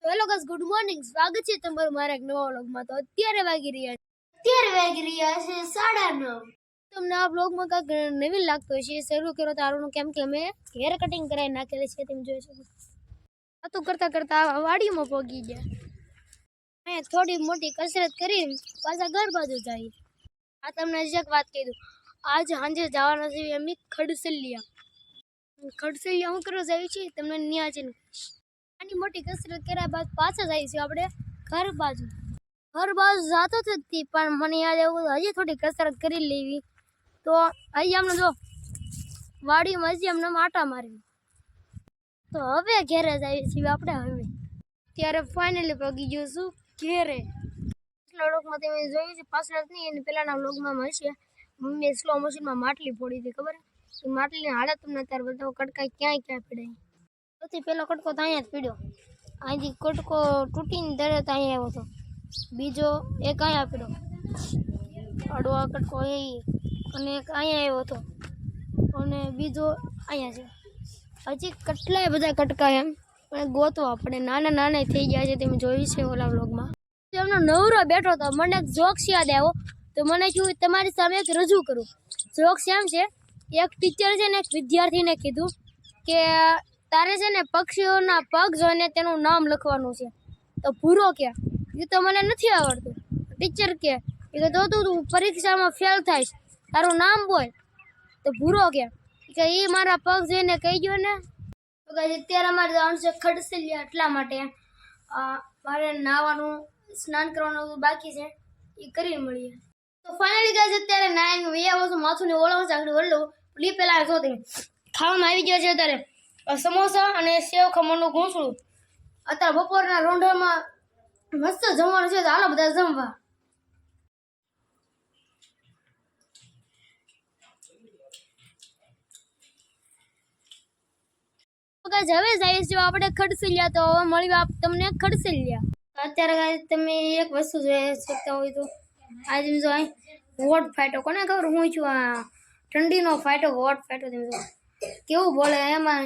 તો hello guys, good morning. સ્વાગત છે તમારું મારા એક નવા વ્લોગમાં. તો અત્યારે વાગી રહ્યા છે 9:30. તમને આ વ્લોગમાં કાંઈક નવીન લાગતો હશે. શરૂ કરો તારું, કેમ કે અમે હેર કટિંગ કરાવી નાખેલી છે. તમે જોઈ શકો. વાતું કરતા કરતા વાડીમાં પહોંચી ગયા. અહીંયા થોડી મોટી કસરત કરી પાછા ઘર બાજુ જાય. આ તમને એક વાત કહી દઉં, આજ સાંજે જવાના છે અમે ખડસલિયા. હું કરવા જાય છે તમને ન્યા છે. આની મોટી કસરત કર્યા બાદ પાછા જાય છે આપણે ઘર બાજુ જતો હતી, પણ મને યાદ આવ્યું હજી થોડી કસરત કરી લેવી. તો અહીં અમને જો વાડીમાં હજી અમને આટા મારી. તો હવે ઘેરે જઈએ છીએ આપણે. હવે ત્યારે ફાઇનલી પગી ગયું છું ઘેરે. પાછલા વ્લોગમાં તમે જોયું છે, પાછળ નહીં એને પહેલાના વ્લોગમાં મળશે. મમ્મીએ સ્લો મોશનમાં માટલી ફોડી હતી, ખબર? એ માટલીની હાલત તમને અત્યારે બતાવો. કટકા ક્યાંય પડ્યા. સૌથી પહેલો કટકો તો અહીંયા જ પડ્યો. અહીંથી કટકો તૂટીને તરત અહીંયા આવ્યો હતો. બીજો એક અહીંયા પડ્યો અડવો કટકો, એ અને એક અહીંયા આવ્યો હતો, અને બીજો અહીંયા છે. હજી કેટલાય બધા કટકા એમ પણ ગોતવા આપણે. નાના થઈ ગયા છે, તમે જોયું છે ઓલા વ્લોગમાં. એમનો નવરો બેઠો હતો, મને એક જોક્સ યાદ આવ્યો. તો મને શું તમારી સામે એક રજૂ કરું. જોક્સ એમ છે, એક ટીચર છે ને એક વિદ્યાર્થીને કીધું કે તારે છે ને પક્ષીઓના પગ જોઈને તેનું નામ લખવાનું છે. તો ભૂરો કે એ તો મને નથી આવડતું. ટીચર કે તો તું પરીક્ષામાં ફેલ થાઈશ, તારું નામ બોલ. તો ભૂરો કે એ મારા પગ જોઈને કહી ગયો ને. તો અત્યારે અમારે જવાનું છે ખડસલિયા. એટલા માટે મારે નાવાનું સ્નાન કરવાનું બાકી છે, એ કરી મળીએ. તો ફાઇનલી ગાઈસ અત્યારે નાઈન વયા વસ્તુ માથું ને ઓળવા ચાકડી વળલું લી પેલા જોતી ખાવામાં આવી ગયો છે. અત્યારે સમોસા અને સેવ ખમણનું ઘૂંસળું. અત્યારે બપોરના રોંઢામાં મસ્ત જમવાનું છે, તો હાલો બધા જમવા. હવે જઈએ છીએ આપણે ખડસલિયા. તો હવે મળ્યું તમને ખડસલિયા. અત્યારે તમે એક વસ્તુ જોઈ શકતા હોય તો આજે જો વોટ ફાટ્યો. કોને ખબર? હું છું આ ઠંડીનો ફાટ્યો વોટ ફાટ્યો. તમે જો કેવું બોલે. એમાં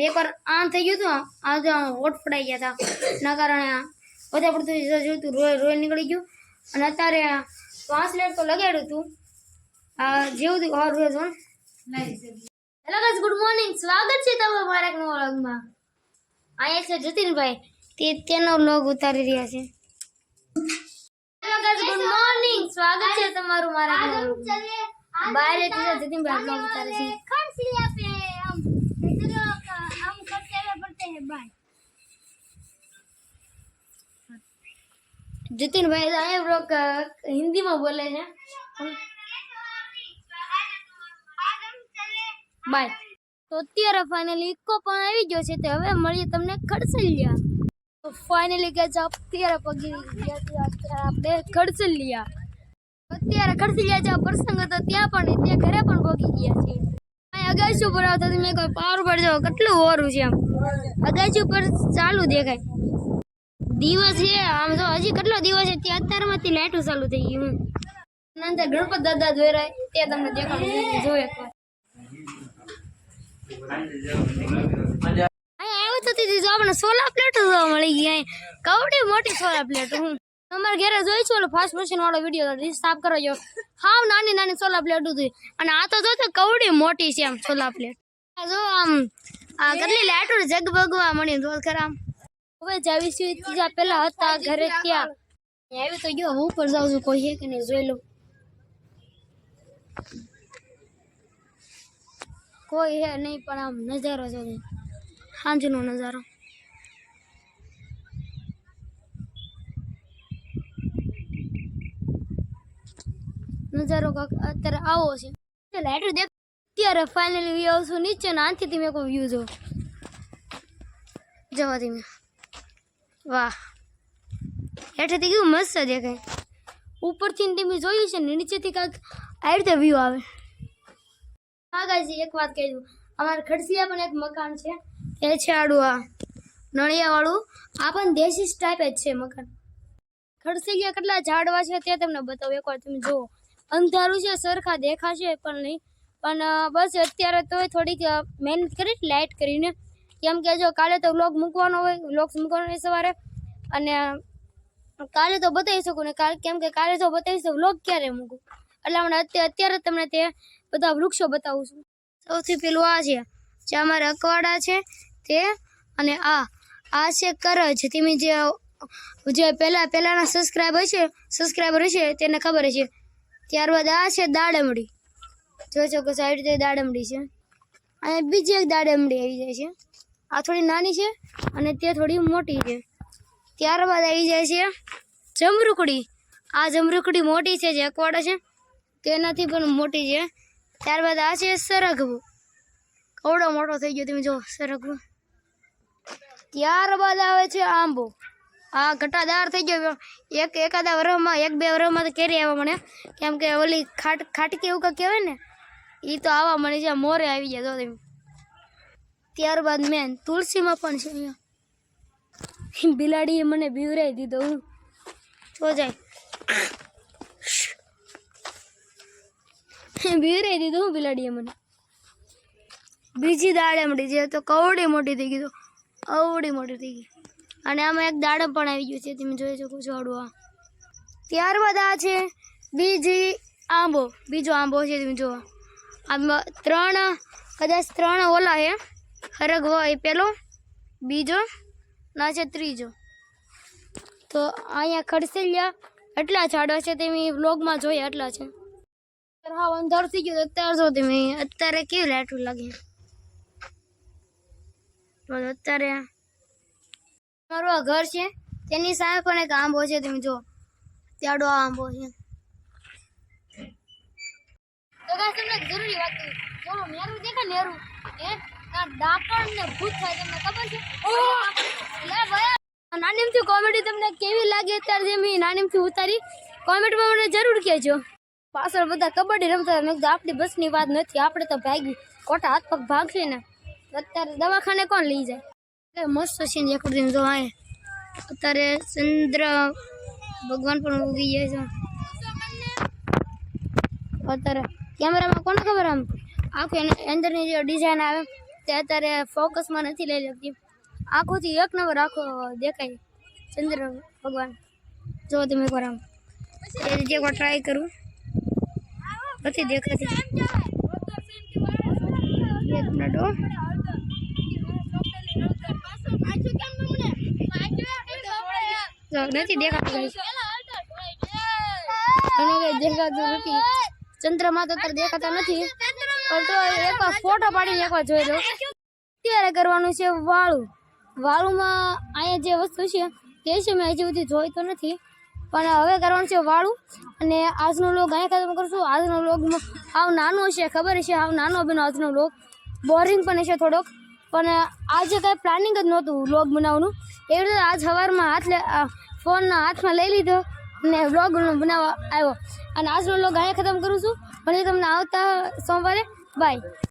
એકવાર આમ થઈ ગયું હતું, આજે વોટ ફડાઈ ગયા હતા. એના કારણે બધા પડતું જોયું રોય નીકળી ગયું. અને અત્યારે 5 લેટ તો લગાડ્યું હતું. જેવું હતું ઓર રોય જો. Hello guys, good morning. સ્વાગત છે તમારું મારા એક નવા વ્લોગમાં. અહીંયા છે જતીનભાઈ, તેનો વ્લોગ ઉતારી રહ્યા છે. Hello guys, good morning. સ્વાગત છે તમારું મારા એક નવા વ્લોગમાં. બહાર જતીનભાઈ વ્લોગ ઉતારે છે. જતીનભાઈ અહીંયા વ્લોગ હિન્દીમાં બોલે છે. બાય. તો અત્યારે ફાઇનલી ઇકો પણ આવી ગયો છે. તે હવે મળીએ તમને ખડસલિયા. તો ફાઇનલી ગાઈસ અત્યારે પગી ગયા છે આપણે ખડસલિયા. અત્યારે ખડસલિયા જ્યાં પ્રસંગ હતો ત્યાં ઘરે પણ પગી ગયા છે. અહીં અગાસી ઉપર આવતા તમે કોઈ પાર ઉપર જાઓ કેટલું ઓરું છે. આમ અગાસી ઉપર ચાલુ દેખાય. દિવસ છે આમ તો, હજી કેટલો દિવસ છે ત્યાં અત્યારમાંથી લાઈટો ચાલુ થઈ ગઈ. અંદર ગણપત દાદા દોરાય તે તમને દેખાડું. જો એકવાર આપણે સોલા પ્લેટ જોવા મળી ગઈ. કવડી મોટી સોલા પ્લેટ. હું તમારે ઘરે જોઈ છું ફાસ્ટ મશીન વાળો વિડીયો સાફ કરો જો. હાવ નાની સોલા પ્લેટ હતી, અને આ તો જો કવડી મોટી છે આમ સોલા પ્લેટ. જો આમ આ કેટલી લાઈટો જગબગવા મળી રોજ ખરા. હવે જાવીશું ત્રીજા પેલા હતા ઘરે ત્યાં આવી. તો જો હું ઉપર જાઉં છું, કોઈ છે કે નહીં જોઈ લઉં. કોઈ હે નહીં, પણ આમ નજારો જો સાંજનો નજારો. નજારો અત્યારે આવો છે. લાઈટો દેખ. અત્યારે ફાઇનલી વ્યૂ આવશું નીચે ને આથી તમે કોઈ વ્યૂ જો જવા તમે. વાહ, હેઠેથી કેવું મસ્ત દેખાય. ઉપરથી તમે જોયું છે ને, નીચેથી કાંઈક આ રીતે વ્યૂ આવે. હા ગાઈસ, એક વાત કહી દઉં, અમારે ખડસલિયા પણ એક મકાન છે. એ છે આડું આ નળિયાવાળું. આ પણ દેશી ટાઈપ જ છે મકાન. ખડસલિયા કેટલા ઝાડવા છે તે તમને બતાવું. એકવાર તમે જુઓ. અંધારું છે, સરખા દેખાશે પણ નહીં. પણ બસ અત્યારે તો થોડીક મહેનત કરી લાઇટ કરીને કેમ કે જો કાલે તો વ્લોગ મૂકવાનો હોય સવારે, અને કાલે તો બતાવી શકું ને કેમ કે કાલે તો બતાવીશ તો વ્લોગ ક્યારે મૂકું, એટલે હમણાં અત્યારે તમને તે બધા વૃક્ષો બતાવું છું. સૌથી પેલું આ છે જે અમારા અકવાડા છે તે, અને આ છે કરજ. તમે જે પહેલાના સબસ્ક્રાઈબર હશે તેને ખબર છે. ત્યારબાદ આ છે દાડમડી, જોઈ શકો છો આવી રીતે દાડમડી છે. અને બીજી એક દાડમડી આવી જાય છે, આ થોડી નાની છે અને તે થોડી મોટી છે. ત્યારબાદ આવી જાય છે જમરૂકડી. આ જમરૂકડી મોટી છે, જે અકવાડા છે તેનાથી પણ મોટી છે. ત્યારબાદ આ છે સરગવો, કવડો મોટો થઈ ગયો તમે જો સરગવો. ત્યારબાદ આવે છે આંબો, આ ઘટાદાર થઈ ગયો. એકાદા વર્ષમાં 1-2 વર્ષમાં તો કેરી આવવા મને, કેમ કે ઓલી ખાટકી એવું કંઈક કહેવાય ને એ તો આવવા મને છે, મોરે આવી જાય તો તમે. ત્યારબાદ મેન તુલસીમાં પણ છે. અહીંયા બિલાડીએ મને બીવરાઈ દીધો, હું જો જાય બીવરાઈ દીધું હું બિલાડીએ મને. બીજી દાડમડી છે તો કવડી મોટી થઈ ગઈ, તો અવડી મોટી થઈ ગઈ. અને આમાં એક દાડમ પણ આવી ગયું છે, તમે જોઈ શકો છો આવડું આ. ત્યારબાદ આ છે બીજો આંબો છે, તમે જુઓ. આમાં કદાચ 3 ઓલા છે. હરગવો એ પેલો, બીજો ના છે ત્રીજો. તો અહીંયા ખડસેલિયા એટલા ઝાડવા છે, તમે વ્લોગમાં જોયા એટલા છે. હા અંધાર થઈ ગયો અત્યારે જો તમે, અત્યારે કેવી લાઈટ લાગે. અત્યારે મારું આ ઘર છે તેની સામે પણ એક આંબો છે, તમે જો ત્યાડો આંબો છે. તો ગાઈસ તમને જરૂરી વાત કહું, જો મેરું દેખા નેરું ડાકણ ને ભૂત થાય, તમને ખબર છે? લે ભાઈ નાનીમથી કોમેડી તમને કેવી લાગી અત્યારે જે મેં નાનીમથી ઉતારી, કોમેન્ટમાં મને જરૂર કહેજો. પાછળ બધા કબડ્ડી રમતા, મેં કીધું આપણી બસની વાત નથી, આપણે તો ભાગી ખોટા હાથ પગ ભાગશે ને અત્યારે દવાખાને કોણ લઈ જાય. મસ્ત સીન એકદમ જો. અત્યારે ચંદ્ર ભગવાન પણ ઉગી જાય છે. અત્યારે કેમેરામાં કોને ખબર આમ આખું અંદરની જે ડિઝાઇન આવે તે અત્યારે ફોકસમાં નથી લઈ શકતી. આખોથી 1 નંબર આખો દેખાય ચંદ્ર ભગવાન. જો તમે એકવાર આમ એ રીતે એકવાર ટ્રાય કરું, નથી દેખાતી. એક મિનિટ નથી દેખાતું, દેખાતું નથી. ચંદ્રમાં તો અત્યારે દેખાતા નથી, પણ તો એકવાર ફોટો પાડીને એકવાર જોઈ લો. અત્યારે કરવાનું છે વાળુમાં અહીંયા જે વસ્તુ છે તે છે મેં હજી સુધી જોઈ તો નથી, પણ હવે કરવાનું છે વાળું. અને આજનો લોગ અહીંયા ખતમ કરશું. આજનો લોગમાં હાવ નાનો છે, ખબર છે, હાવ નાનો બનો આજનો લોગ, બોરિંગ પણ છે થોડોક. પણ આજે કાંઈ પ્લાનિંગ જ નહોતું વ્લોગ બનાવવાનું, એવી રીતે આજ સવારમાં ફોનના હાથમાં લઈ લીધો અને વ્લોગ બનાવવા આવ્યો. અને આજનો વ્લોગ અહીંયા ખતમ કરું છું. ભલે તમને આવતા સોમવારે બાય.